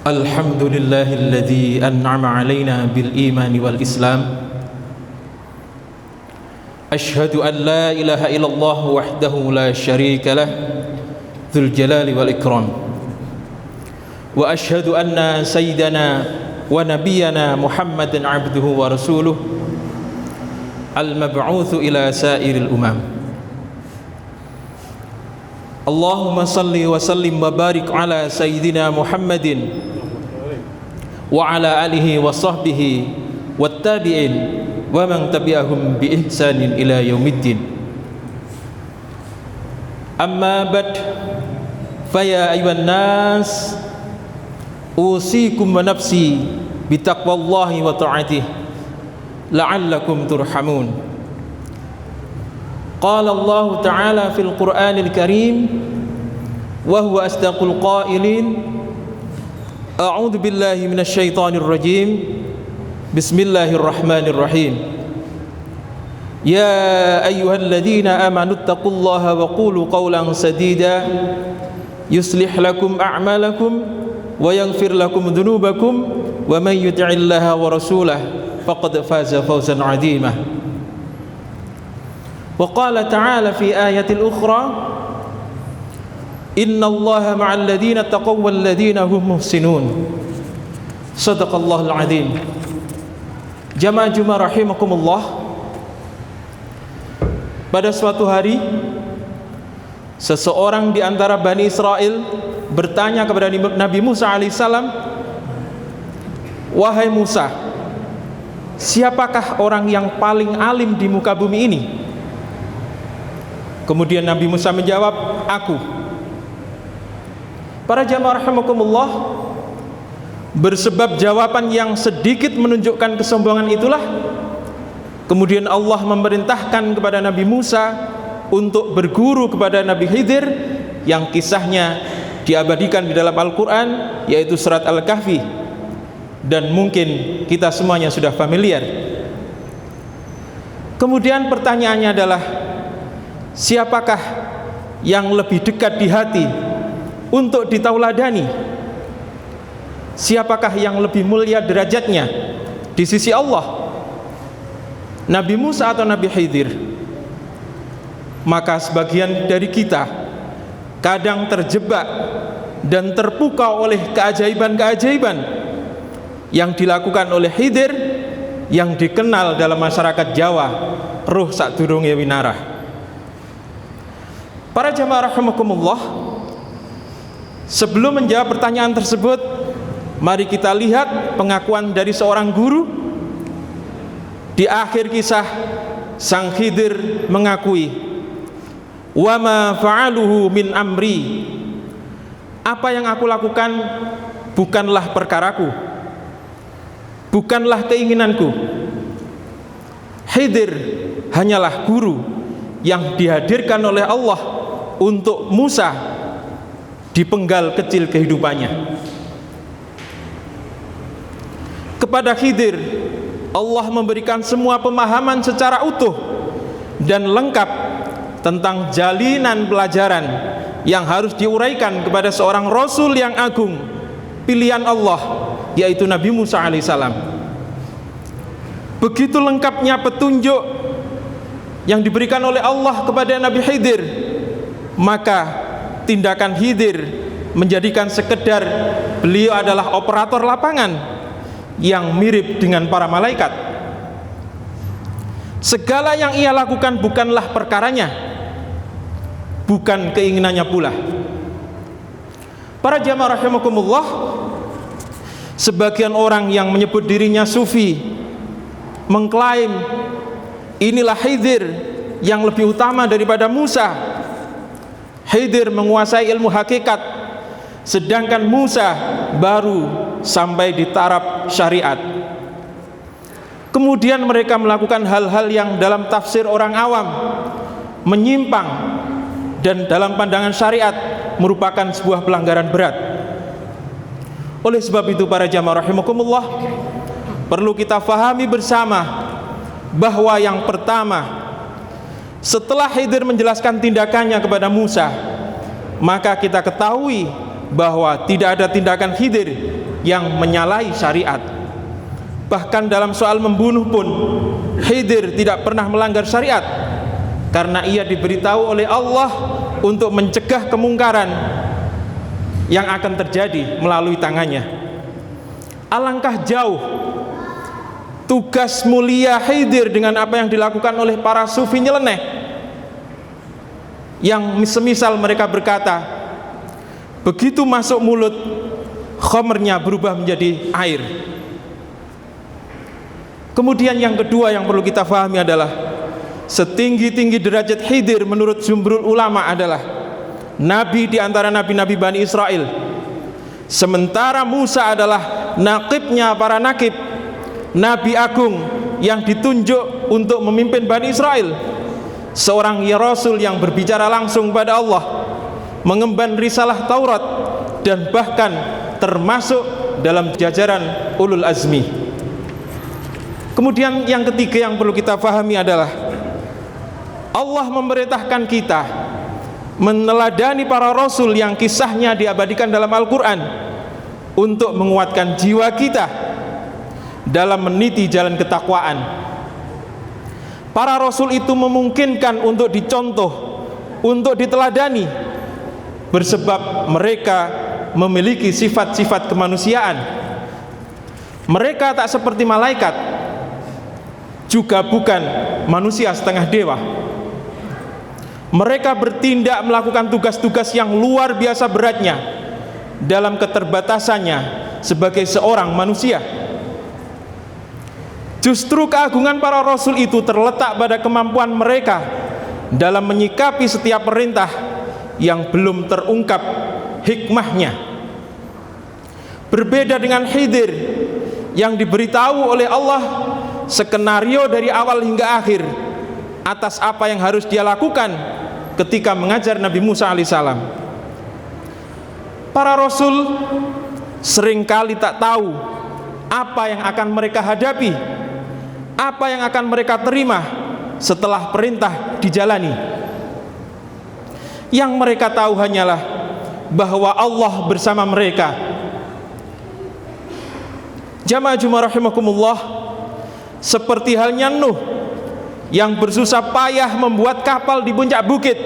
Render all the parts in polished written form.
الحمد لله الذي أنعم علينا بالإيمان والإسلام. أشهد أن لا إله إلا الله وحده لا شريك له ذو الجلال والإكرام. وأشهد أن سيدنا ونبينا محمدا عبده ورسوله المبعوث إلى سائر الأمم. اللهم صل وسلم وبارك على سيدنا محمد وعلى آله وصحبه والتابعين ومن تبعهم بإحسان إلى يوم الدين. أما بعد فيا أيها الناس أوصيكم ونفسي بتقوى الله وطاعته لعلكم ترحمون. قال الله تعالى في القرآن الكريم وهو أصدق القائلين: أعوذ بالله من الشيطان الرجيم بسم الله الرحمن الرحيم. يا أيها الذين آمنوا اتقوا الله وقولوا قولا سديدا يصلح لكم أعمالكم ويغفر لكم ذنوبكم ومن يطع الله ورسوله فقد فاز فوزا عظيما. وقال تعالى في آية أخرى: إن الله مع الذين اتقوا والذين هم محسنون. صدق الله العظيم. Jamaah Jumat rahimakumullah. Pada suatu hari, seseorang di antara Bani Israel bertanya kepada Nabi Musa alaihissalam, "Wahai Musa, siapakah orang yang paling alim di muka bumi ini?" Kemudian Nabi Musa menjawab, "Aku." Para jamaah rahimakumullah, bersebab jawaban yang sedikit menunjukkan kesombongan itulah kemudian Allah memerintahkan kepada Nabi Musa untuk berguru kepada Nabi Khidir yang kisahnya diabadikan di dalam Al-Quran, yaitu surat Al-Kahfi, dan mungkin kita semuanya sudah familiar. Kemudian pertanyaannya adalah, siapakah yang lebih dekat di hati untuk ditauladani? Siapakah yang lebih mulia derajatnya di sisi Allah, Nabi Musa atau Nabi Khidir? Maka sebagian dari kita kadang terjebak dan terpukau oleh keajaiban-keajaiban yang dilakukan oleh Khidir, yang dikenal dalam masyarakat Jawa ruh sadurunge winarah. Para jamaah rahimakumullah, sebelum menjawab pertanyaan tersebut, mari kita lihat pengakuan dari seorang guru. Di akhir kisah, sang Khidir mengakui, "Wa ma fa'aluhu min amri." Apa yang aku lakukan bukanlah perkaraku, bukanlah keinginanku. Khidir hanyalah guru yang dihadirkan oleh Allah untuk Musa di penggal kecil kehidupannya. Kepada Khidir Allah memberikan semua pemahaman secara utuh dan lengkap tentang jalinan pelajaran yang harus diuraikan kepada seorang Rasul yang agung, pilihan Allah, yaitu Nabi Musa alaihissalam. Begitu lengkapnya petunjuk yang diberikan oleh Allah kepada Nabi Khidir, maka tindakan Khidir menjadikan sekedar beliau adalah operator lapangan yang mirip dengan para malaikat. Segala yang ia lakukan bukanlah perkaranya, bukan keinginannya pula. Para jamaah rahimakumullah, sebagian orang yang menyebut dirinya sufi mengklaim inilah Khidir yang lebih utama daripada Musa. Khidir menguasai ilmu hakikat, sedangkan Musa baru sampai di taraf syariat. Kemudian mereka melakukan hal-hal yang dalam tafsir orang awam menyimpang dan dalam pandangan syariat merupakan sebuah pelanggaran berat. Oleh sebab itu para jamaah rahimakumullah, perlu kita fahami bersama bahwa yang pertama, setelah Khidir menjelaskan tindakannya kepada Musa, maka kita ketahui bahwa tidak ada tindakan Khidir yang menyalahi syariat. Bahkan dalam soal membunuh pun Khidir tidak pernah melanggar syariat, karena ia diberitahu oleh Allah untuk mencegah kemungkaran yang akan terjadi melalui tangannya. Alangkah jauh tugas mulia Khidir dengan apa yang dilakukan oleh para sufi nyeleneh, yang semisal mereka berkata, begitu masuk mulut khamrnya berubah menjadi air. Kemudian yang kedua yang perlu kita pahami adalah setinggi-tinggi derajat Khidir menurut jumhur ulama adalah nabi di antara nabi-nabi Bani Israel, sementara Musa adalah naqibnya para naqib, nabi agung yang ditunjuk untuk memimpin Bani Israel, seorang ya rasul yang berbicara langsung pada Allah, mengemban risalah Taurat, dan bahkan termasuk dalam jajaran ulul azmi. Kemudian yang ketiga yang perlu kita pahami adalah Allah memerintahkan kita meneladani para rasul yang kisahnya diabadikan dalam Al-Quran untuk menguatkan jiwa kita dalam meniti jalan ketakwaan. Para rasul itu memungkinkan untuk dicontoh, untuk diteladani, bersebab mereka memiliki sifat-sifat kemanusiaan. Mereka tak seperti malaikat, juga bukan manusia setengah dewa. Mereka bertindak melakukan tugas-tugas yang luar biasa beratnya dalam keterbatasannya sebagai seorang manusia. Justru keagungan para rasul itu terletak pada kemampuan mereka dalam menyikapi setiap perintah yang belum terungkap hikmahnya. Berbeda dengan Khidir yang diberitahu oleh Allah skenario dari awal hingga akhir atas apa yang harus dia lakukan ketika mengajar Nabi Musa alaihissalam. Para rasul seringkali tak tahu apa yang akan mereka hadapi, apa yang akan mereka terima setelah perintah dijalani. Yang mereka tahu hanyalah bahwa Allah bersama mereka. Jamaah Jumat rahimakumullah, seperti halnya Nuh yang bersusah payah membuat kapal di puncak bukit,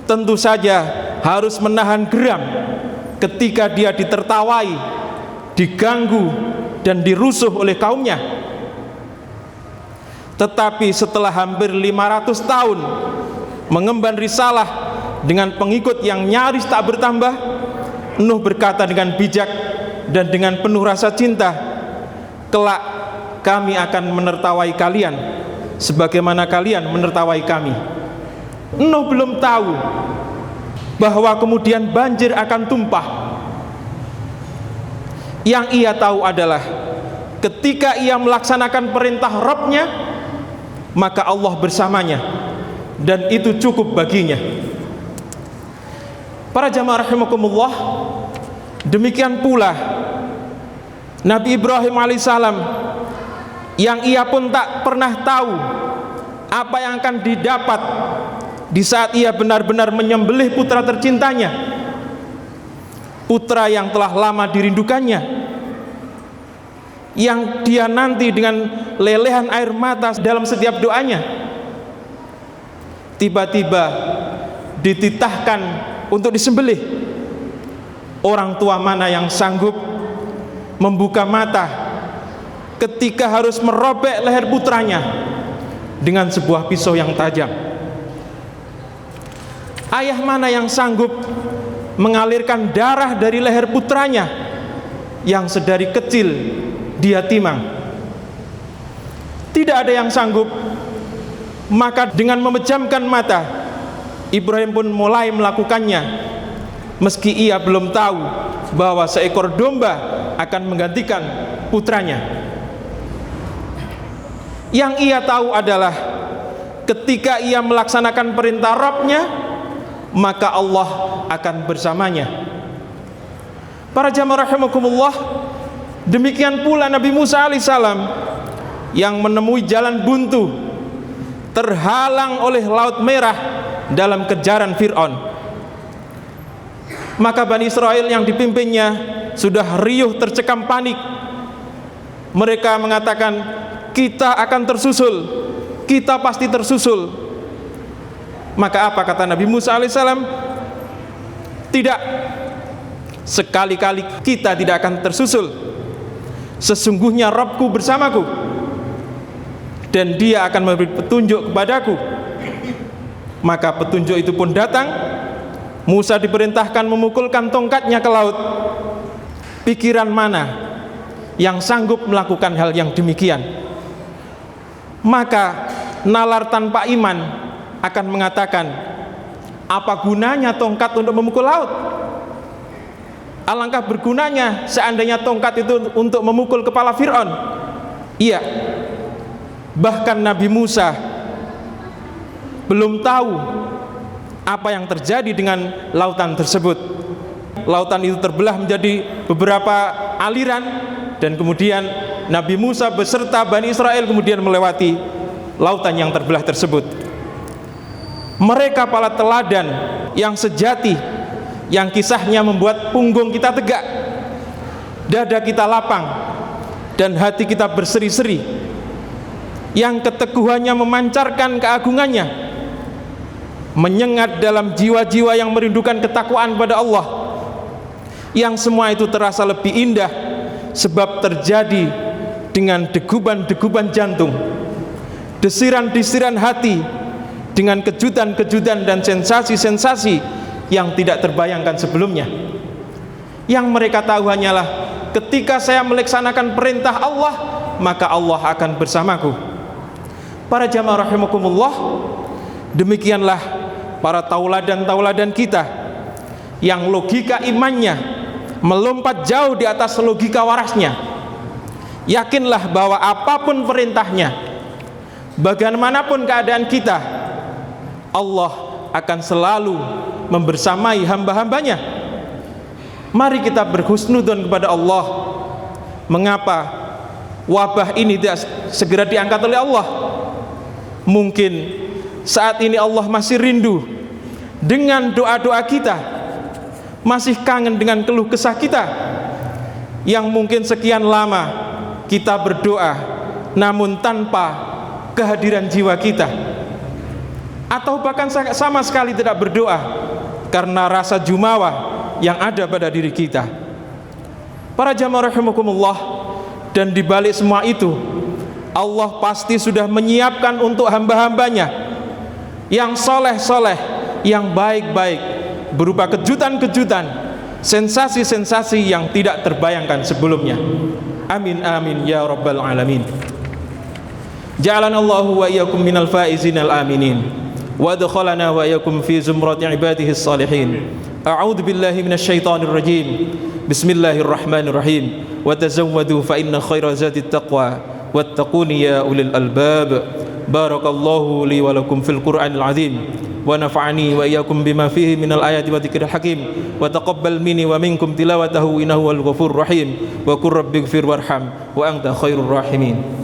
tentu saja harus menahan geram ketika dia ditertawai, diganggu, dan dirusuh oleh kaumnya. Tetapi setelah hampir 500 tahun mengemban risalah dengan pengikut yang nyaris tak bertambah, Nuh berkata dengan bijak dan dengan penuh rasa cinta, kelak kami akan menertawai kalian sebagaimana kalian menertawai kami. Nuh belum tahu bahwa kemudian banjir akan tumpah. Yang ia tahu adalah ketika ia melaksanakan perintah Rabb-Nya, maka Allah bersamanya, dan itu cukup baginya. Para jamaah rahimakumullah, demikian pula Nabi Ibrahim alaihissalam, yang ia pun tak pernah tahu apa yang akan didapat di saat ia benar-benar menyembelih putra tercintanya, putra yang telah lama dirindukannya, yang dia nanti dengan lelehan air mata dalam setiap doanya. Tiba-tiba dititahkan untuk disembelih. Orang tua mana yang sanggup membuka mata ketika harus merobek leher putranya dengan sebuah pisau yang tajam? Ayah mana yang sanggup mengalirkan darah dari leher putranya yang sedari kecil dia timang? Tidak ada yang sanggup. Maka dengan memejamkan mata, Ibrahim pun mulai melakukannya, meski ia belum tahu bahwa seekor domba akan menggantikan putranya. Yang ia tahu adalah ketika ia melaksanakan perintah Rabb-Nya, maka Allah akan bersamanya. Para jamaah rahimakumullah, demikian pula Nabi Musa alaihissalam yang menemui jalan buntu, terhalang oleh Laut Merah dalam kejaran Fir'aun. Maka Bani Israel yang dipimpinnya sudah riuh tercekam panik. Mereka mengatakan, kita akan tersusul, kita pasti tersusul. Maka apa kata Nabi Musa alaihissalam? Tidak, sekali-kali kita tidak akan tersusul. Sesungguhnya Rabbku bersamaku, dan Dia akan memberi petunjuk kepadaku. Maka petunjuk itu pun datang. Musa diperintahkan memukulkan tongkatnya ke laut. Pikiran mana yang sanggup melakukan hal yang demikian? Maka nalar tanpa iman akan mengatakan, apa gunanya tongkat untuk memukul laut? Alangkah bergunanya seandainya tongkat itu untuk memukul kepala Fir'aun. Iya, bahkan Nabi Musa belum tahu apa yang terjadi dengan lautan tersebut. Lautan itu terbelah menjadi beberapa aliran, dan kemudian Nabi Musa beserta Bani Israel kemudian melewati lautan yang terbelah tersebut. Mereka para teladan yang sejati, yang kisahnya membuat punggung kita tegak, dada kita lapang, dan hati kita berseri-seri, yang keteguhannya memancarkan keagungannya, menyengat dalam jiwa-jiwa yang merindukan ketakwaan pada Allah, yang semua itu terasa lebih indah sebab terjadi dengan deguban-deguban jantung, desiran-desiran hati, dengan kejutan-kejutan dan sensasi-sensasi yang tidak terbayangkan sebelumnya. Yang mereka tahu hanyalah, ketika saya melaksanakan perintah Allah, maka Allah akan bersamaku. Para jamaah rahimakumullah, demikianlah para tauladan-tauladan kita yang logika imannya melompat jauh di atas logika warasnya. Yakinlah bahwa apapun perintahnya, bagaimanapun keadaan kita, Allah akan selalu membersamai hamba-hambanya. Mari kita berhusnudzon kepada Allah. Mengapa wabah ini tidak segera diangkat oleh Allah? Mungkin saat ini Allah masih rindu dengan doa-doa kita, masih kangen dengan keluh kesah kita, yang mungkin sekian lama kita berdoa namun tanpa kehadiran jiwa kita, atau bahkan sama sekali tidak berdoa karena rasa jumawa yang ada pada diri kita. Para jamaah rahimakumullah, dan dibalik semua itu, Allah pasti sudah menyiapkan untuk hamba-hambanya yang soleh-soleh, yang baik-baik, berupa kejutan-kejutan, sensasi-sensasi yang tidak terbayangkan sebelumnya. Amin amin ya rabbal alamin. Ja'alanallahu wa iyyakum minal faizin al aminin, wa adkhalana wa iyyakum fi zumrati ibadihi salihin. A'udzu billahi minasyaitonir rajim. Bismillahirrahmanirrahim. Wa tazawwadu fa inna khaira zadit taqwa wattaquni ya ulil albab. Barakallahu li wa lakum fil Qur'anil azim, wa nafa'ani wa iyyakum bima fihi minal ayati wa dzikril hakim, wa taqabbal minni wa minkum tilawatahu innahu wal ghafurur rahim, wa qur rabbighfir warham wa anta khairur rahimin.